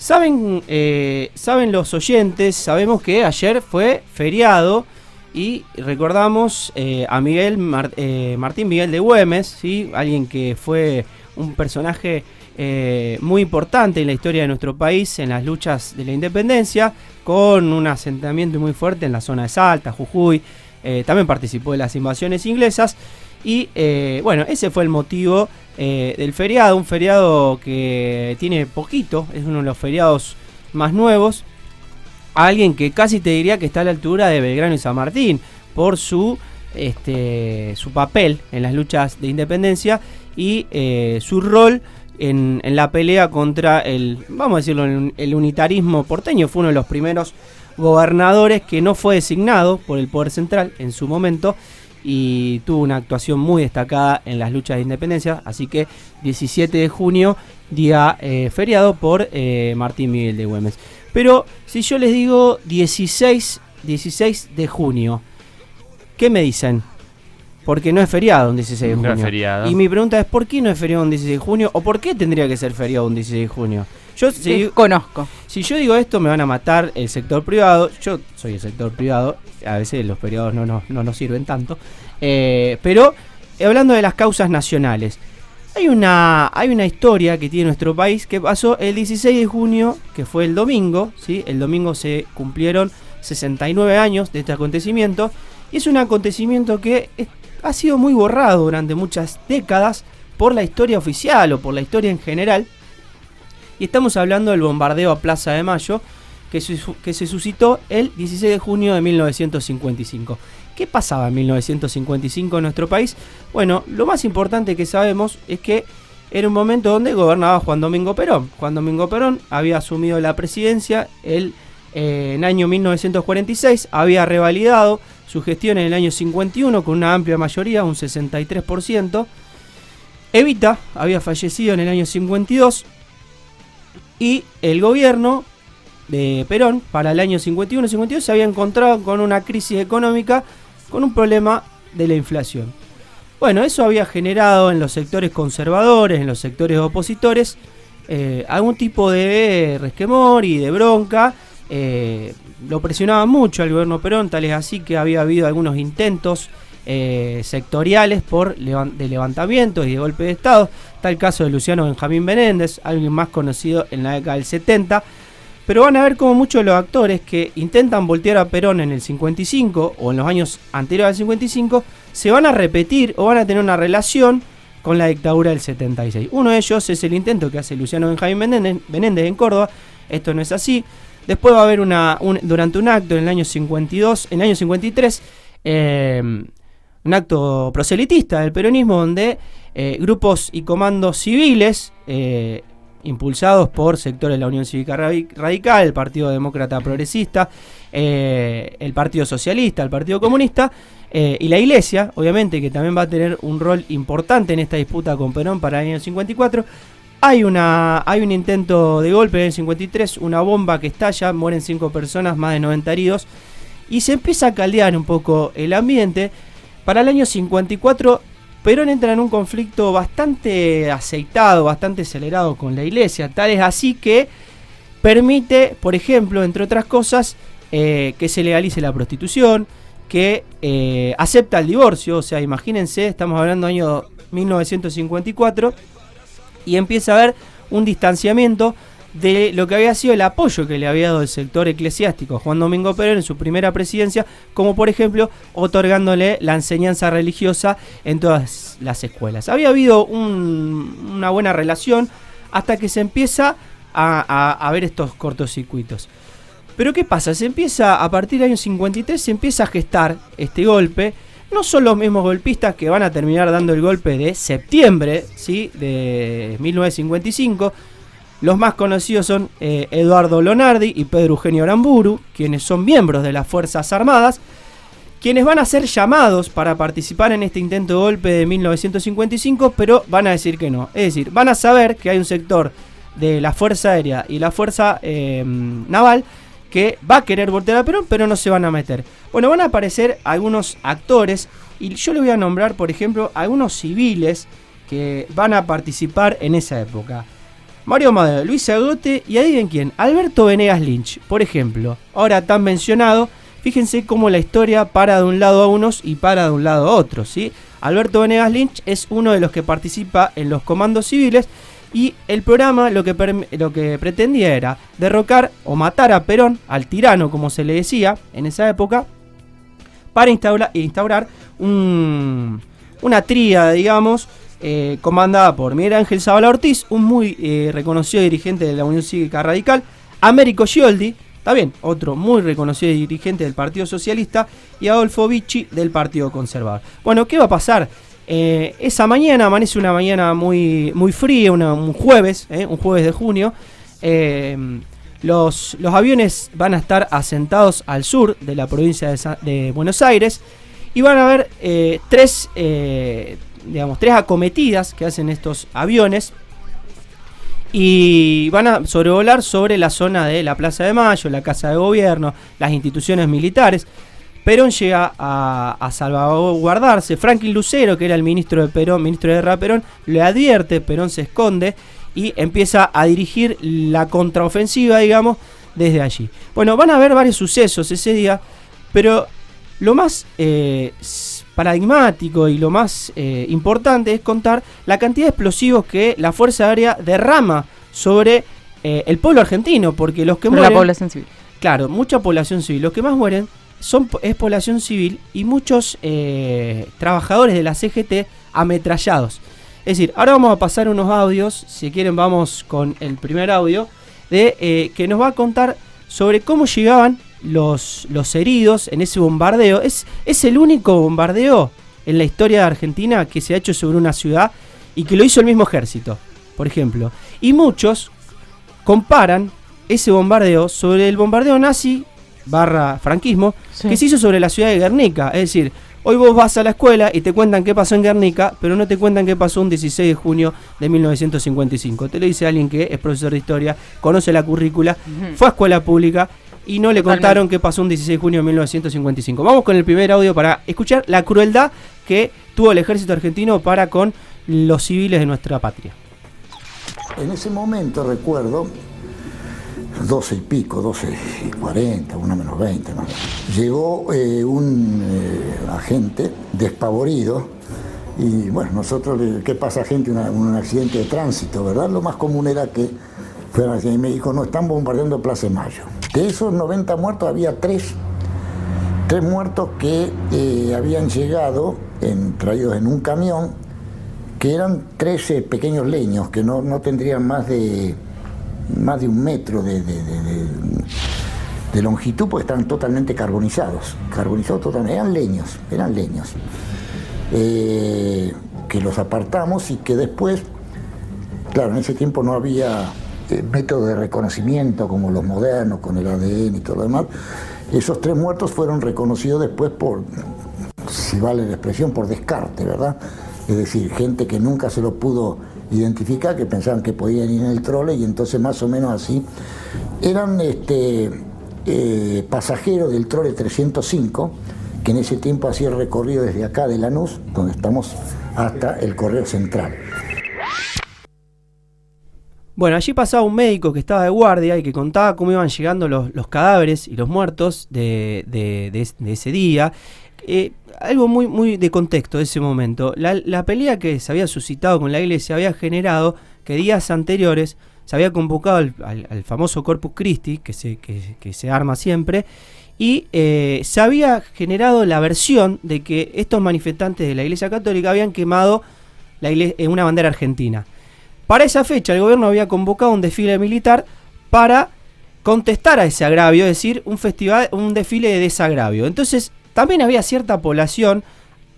Saben los oyentes, sabemos que ayer fue feriado y recordamos a Martín Miguel de Güemes, ¿sí? Alguien que fue un personaje muy importante en la historia de nuestro país en las luchas de la independencia, con un asentamiento muy fuerte en la zona de Salta, Jujuy. También participó de las invasiones inglesas y bueno, ese fue el motivo del feriado, un feriado que tiene poquito, es uno de los feriados más nuevos, a alguien que casi te diría que está a la altura de Belgrano y San Martín por su papel en las luchas de independencia y su rol en la pelea contra vamos a decirlo, el unitarismo porteño. Fue uno de los primeros gobernadores que no fue designado por el Poder Central en su momento y tuvo una actuación muy destacada en las luchas de independencia, así que 17 de junio, día feriado por Martín Miguel de Güemes. Pero si yo les digo 16 de junio, ¿qué me dicen? Porque no es feriado un 16 de junio. No es feriado. Y mi pregunta es, ¿por qué no es feriado un 16 de junio? ¿O por qué tendría que ser feriado un 16 de junio? Yo conozco. Si yo digo esto, me van a matar el sector privado. Yo soy el sector privado. A veces los feriados no nos sirven tanto. Pero, hablando de las causas nacionales, hay una historia que tiene nuestro país que pasó el 16 de junio, que fue el domingo, ¿sí? El domingo se cumplieron 69 años de este acontecimiento. Y es un acontecimiento que ha sido muy borrado durante muchas décadas por la historia oficial o por la historia en general. Y estamos hablando del bombardeo a Plaza de Mayo que se suscitó el 16 de junio de 1955. ¿Qué pasaba en 1955 en nuestro país? Bueno, lo más importante que sabemos es que era un momento donde gobernaba Juan Domingo Perón. Juan Domingo Perón había asumido la presidencia en el año 1946, había revalidado su gestión en el año 51 con una amplia mayoría, un 63%. Evita había fallecido en el año 52 y el gobierno de Perón para el año 51-52 se había encontrado con una crisis económica, con un problema de la inflación. Bueno, eso había generado en los sectores conservadores, en los sectores opositores, algún tipo de resquemor y de bronca. Lo presionaba mucho al gobierno Perón, tal es así que había habido algunos intentos sectoriales de levantamientos y de golpe de Estado. Está el caso de Luciano Benjamín Menéndez, alguien más conocido en la década del 70. Pero van a ver cómo muchos de los actores que intentan voltear a Perón en el 55 o en los años anteriores al 55 se van a repetir o van a tener una relación con la dictadura del 76. Uno de ellos es el intento que hace Luciano Benjamín Menéndez en Córdoba. Esto no es así. Después va a haber durante un acto en el año 52, en el año 53, un acto proselitista del peronismo donde grupos y comandos civiles impulsados por sectores de la Unión Cívica Radical, el Partido Demócrata Progresista, el Partido Socialista, el Partido Comunista y la Iglesia, obviamente, que también va a tener un rol importante en esta disputa con Perón para el año 54. Hay un intento de golpe en el 53, una bomba que estalla, mueren 5 personas, más de 90 heridos, y se empieza a caldear un poco el ambiente. Para el año 54, Perón entra en un conflicto bastante aceitado, bastante acelerado con la Iglesia, tal es así que permite, por ejemplo, entre otras cosas, que se legalice la prostitución, que acepta el divorcio. O sea, imagínense, estamos hablando del año 1954, y empieza a haber un distanciamiento de lo que había sido el apoyo que le había dado el sector eclesiástico a Juan Domingo Perón en su primera presidencia, como por ejemplo otorgándole la enseñanza religiosa en todas las escuelas. Había habido una buena relación hasta que se empieza a ver estos cortocircuitos. Pero ¿qué pasa? A partir del año 53 se empieza a gestar este golpe. No son los mismos golpistas que van a terminar dando el golpe de septiembre, ¿sí?, de 1955. Los más conocidos son Eduardo Lonardi y Pedro Eugenio Aramburu, quienes son miembros de las Fuerzas Armadas, quienes van a ser llamados para participar en este intento de golpe de 1955, pero van a decir que no. Es decir, van a saber que hay un sector de la Fuerza Aérea y la Fuerza Naval que va a querer voltear a Perón, pero no se van a meter. Bueno, van a aparecer algunos actores, y yo le voy a nombrar, por ejemplo, algunos civiles que van a participar en esa época. Mario Amadeo, Luis Agote y adivinen quién, Alberto Venegas Lynch, por ejemplo, ahora tan mencionado. Fíjense cómo la historia para de un lado a unos y para de un lado a otros, ¿sí? Alberto Venegas Lynch es uno de los que participa en los comandos civiles y el programa lo que pretendía era derrocar o matar a Perón, al tirano como se le decía en esa época, para instaurar una tríada, digamos, comandada por Miguel Ángel Zabala Ortiz, un muy reconocido dirigente de la Unión Cívica Radical, Américo Scioldi, también otro muy reconocido dirigente del Partido Socialista, y Adolfo Bicci del Partido Conservador. Bueno, ¿qué va a pasar? Esa mañana, amanece una mañana muy, muy fría, un jueves de junio. Los aviones van a estar asentados al sur de la provincia de Buenos Aires y van a haber tres acometidas que hacen estos aviones. Y van a sobrevolar sobre la zona de la Plaza de Mayo, la Casa de Gobierno, las instituciones militares. Perón llega a salvaguardarse. Franklin Lucero, que era el ministro de Perón, ministro de Guerra de Perón, le advierte, Perón se esconde y empieza a dirigir la contraofensiva, digamos, desde allí. Bueno, van a haber varios sucesos ese día, pero lo más paradigmático y lo más importante es contar la cantidad de explosivos que la Fuerza Aérea derrama sobre el pueblo argentino, porque los que mueren... La población civil. Claro, mucha población civil. Los que más mueren es población civil y muchos trabajadores de la CGT ametrallados. Es decir, ahora vamos a pasar unos audios, si quieren vamos con el primer audio, que nos va a contar sobre cómo llegaban los heridos en ese bombardeo. Es el único bombardeo en la historia de Argentina que se ha hecho sobre una ciudad y que lo hizo el mismo ejército, por ejemplo. Y muchos comparan ese bombardeo sobre el bombardeo nazi / franquismo, sí, que se hizo sobre la ciudad de Guernica. Es decir, hoy vos vas a la escuela y te cuentan qué pasó en Guernica, pero no te cuentan qué pasó un 16 de junio de 1955. Te lo dice alguien que es profesor de historia, conoce la currícula, fue a escuela pública y no le contaron qué pasó un 16 de junio de 1955. Vamos con el primer audio para escuchar la crueldad que tuvo el ejército argentino para con los civiles de nuestra patria. En ese momento recuerdo, 12 y pico, 12 y 40, 1 menos 20, ¿no? Llegó un agente despavorido y bueno, nosotros, ¿qué pasa gente? Un accidente de tránsito, ¿verdad? Lo más común era que fueran así y me dijo, no, están bombardeando Plaza de Mayo. De esos 90 muertos había 3 muertos que habían llegado, traídos en un camión, que eran 13 pequeños leños que no tendrían más de 1 metro de longitud, porque estaban totalmente carbonizados totalmente, eran leños, que los apartamos y que después, claro, en ese tiempo no había métodos de reconocimiento como los modernos, con el ADN y todo lo demás. Esos 3 muertos fueron reconocidos después por, si vale la expresión, por descarte, ¿verdad? Es decir, gente que nunca se lo pudo identificar, que pensaban que podían ir en el trole y entonces más o menos así. Eran pasajeros del trole 305, que en ese tiempo hacía el recorrido desde acá de Lanús, donde estamos, hasta el Correo Central. Bueno, allí pasaba un médico que estaba de guardia y que contaba cómo iban llegando los cadáveres y los muertos de ese día. Algo muy, muy de contexto de ese momento. La pelea que se había suscitado con la iglesia había generado que días anteriores se había convocado al famoso Corpus Christi, que se arma siempre, y se había generado la versión de que estos manifestantes de la Iglesia Católica habían quemado una bandera argentina. Para esa fecha el gobierno había convocado un desfile militar para contestar a ese agravio, es decir, un desfile de desagravio. Entonces también había cierta población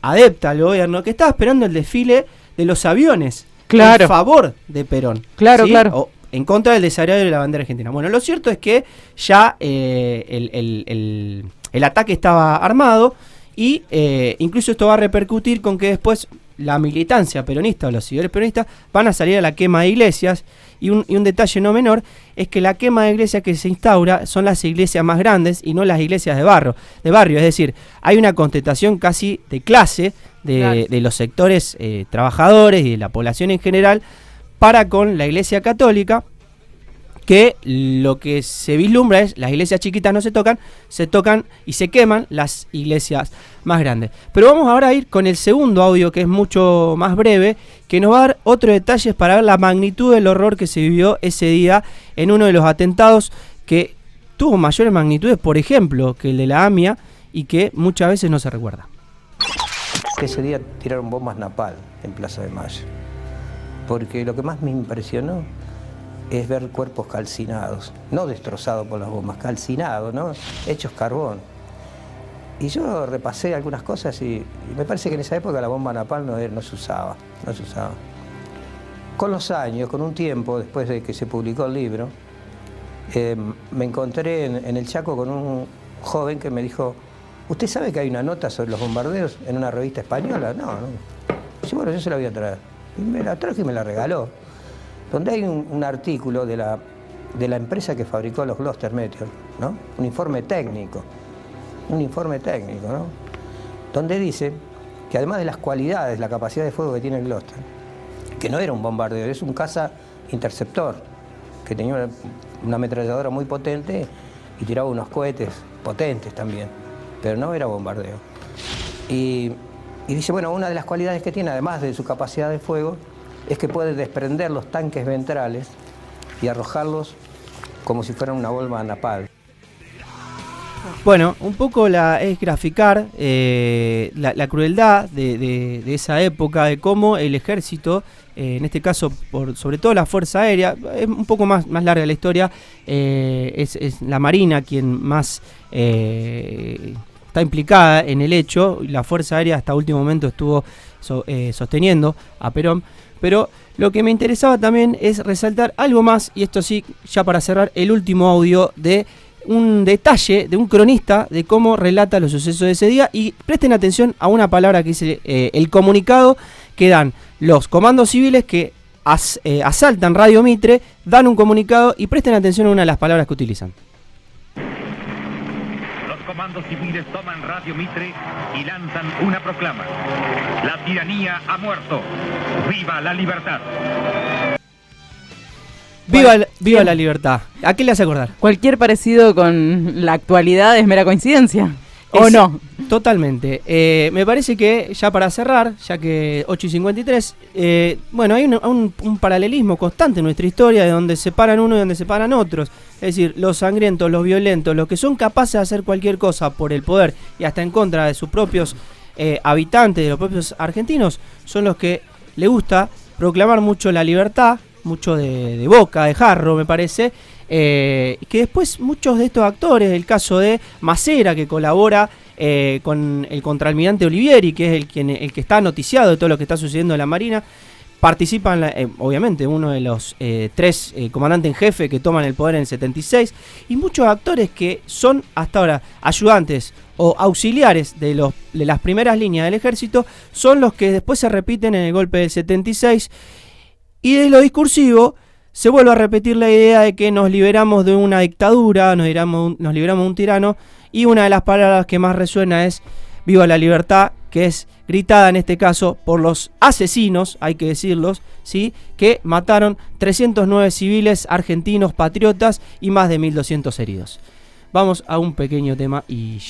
adepta al gobierno que estaba esperando el desfile de los aviones, claro, en favor de Perón. Claro, ¿sí? Claro. O en contra del desagravio de la bandera argentina. Bueno, lo cierto es que ya el ataque estaba armado y incluso esto va a repercutir con que después la militancia peronista o los seguidores peronistas van a salir a la quema de iglesias y un detalle no menor es que la quema de iglesias que se instaura son las iglesias más grandes y no las iglesias de barrio, es decir, hay una contestación casi de clase de los sectores trabajadores y de la población en general para con la Iglesia Católica, que lo que se vislumbra es las iglesias chiquitas no se tocan y se queman las iglesias más grandes. Pero vamos ahora a ir con el segundo audio, que es mucho más breve, que nos va a dar otros detalles para ver la magnitud del horror que se vivió ese día en uno de los atentados que tuvo mayores magnitudes, por ejemplo, que el de la AMIA, y que muchas veces no se recuerda. Ese día tiraron bombas napalm en Plaza de Mayo, porque lo que más me impresionó es ver cuerpos calcinados, no destrozados por las bombas, calcinados, ¿no? Hechos carbón. Y yo repasé algunas cosas y me parece que en esa época la bomba napalm no se usaba. Con los años, con un tiempo, después de que se publicó el libro, me encontré en el Chaco con un joven que me dijo: ¿usted sabe que hay una nota sobre los bombardeos en una revista española? No. Sí, bueno, yo se la voy a traer. Y me la traje y me la regaló. Donde hay un artículo de la empresa que fabricó los Gloster Meteor, ¿no? Un informe técnico, ¿no? Donde dice que además de las cualidades, la capacidad de fuego que tiene el Gloster, que no era un bombardeo, es un caza interceptor, que tenía una ametralladora muy potente y tiraba unos cohetes potentes también, pero no era bombardeo. Y dice, bueno, una de las cualidades que tiene, además de su capacidad de fuego, es que puede desprender los tanques ventrales y arrojarlos como si fueran una bomba napalm. Bueno, un poco es graficar la crueldad de esa época, de cómo el ejército, en este caso sobre todo la Fuerza Aérea, es un poco más larga la historia, es la Marina quien más está implicada en el hecho. La Fuerza Aérea hasta último momento estuvo sosteniendo a Perón. Pero lo que me interesaba también es resaltar algo más, y esto sí, ya para cerrar, el último audio de un detalle de un cronista de cómo relata los sucesos de ese día. Y presten atención a una palabra que dice el comunicado que dan los comandos civiles que asaltan Radio Mitre, dan un comunicado, y presten atención a una de las palabras que utilizan. Comandos civiles toman Radio Mitre y lanzan una proclama: la tiranía ha muerto, viva la libertad. Viva la libertad. ¿A qué le hace acordar? Cualquier parecido con la actualidad es mera coincidencia, ¿o no? Totalmente. Me parece que ya para cerrar, ya que 8:53, bueno, hay un paralelismo constante en nuestra historia, de donde separan uno y donde separan otros. Es decir, los sangrientos, los violentos, los que son capaces de hacer cualquier cosa por el poder y hasta en contra de sus propios habitantes, de los propios argentinos, son los que le gusta proclamar mucho la libertad, mucho de boca, de jarro, me parece, que después muchos de estos actores, el caso de Macera, que colabora con el contraalmirante Olivieri, que es el que está noticiado de todo lo que está sucediendo en la Marina, participan, obviamente, uno de los 3 comandantes en jefe que toman el poder en el 76, y muchos actores que son hasta ahora ayudantes o auxiliares de las primeras líneas del ejército, son los que después se repiten en el golpe del 76, y de lo discursivo se vuelve a repetir la idea de que nos liberamos de una dictadura, nos liberamos de un tirano, y una de las palabras que más resuena es viva la libertad, que es gritada en este caso por los asesinos, hay que decirlos, ¿sí?, que mataron 309 civiles argentinos patriotas y más de 1.200 heridos. Vamos a un pequeño tema y